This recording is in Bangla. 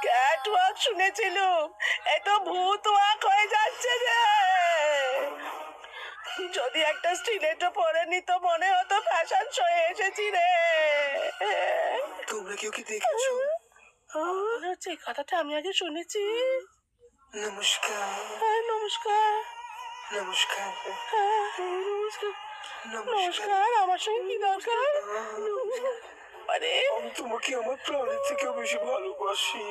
ক্যাট ওয়াক শুনেছিলুম, এ তো ভূত ওয়াক হয়ে যাচ্ছে রে। যদি একটা স্টিলেটো পরে নিত মনে হতো ফ্যাশন শোয়ে এসেছি রে। তোমরা কেউ কি দেখেছো? মনে হচ্ছে এই কথাটা আমি আগে শুনেছি। নমস্কার। নমস্কার। নমস্কার। নমস্কার। নমস্কার। নমস্কার, আমার সঙ্গে কি দরকার? নমস্কার। আরে আমি তোমাকে আমার প্রাণের থেকেও বেশি ভালোবাসি।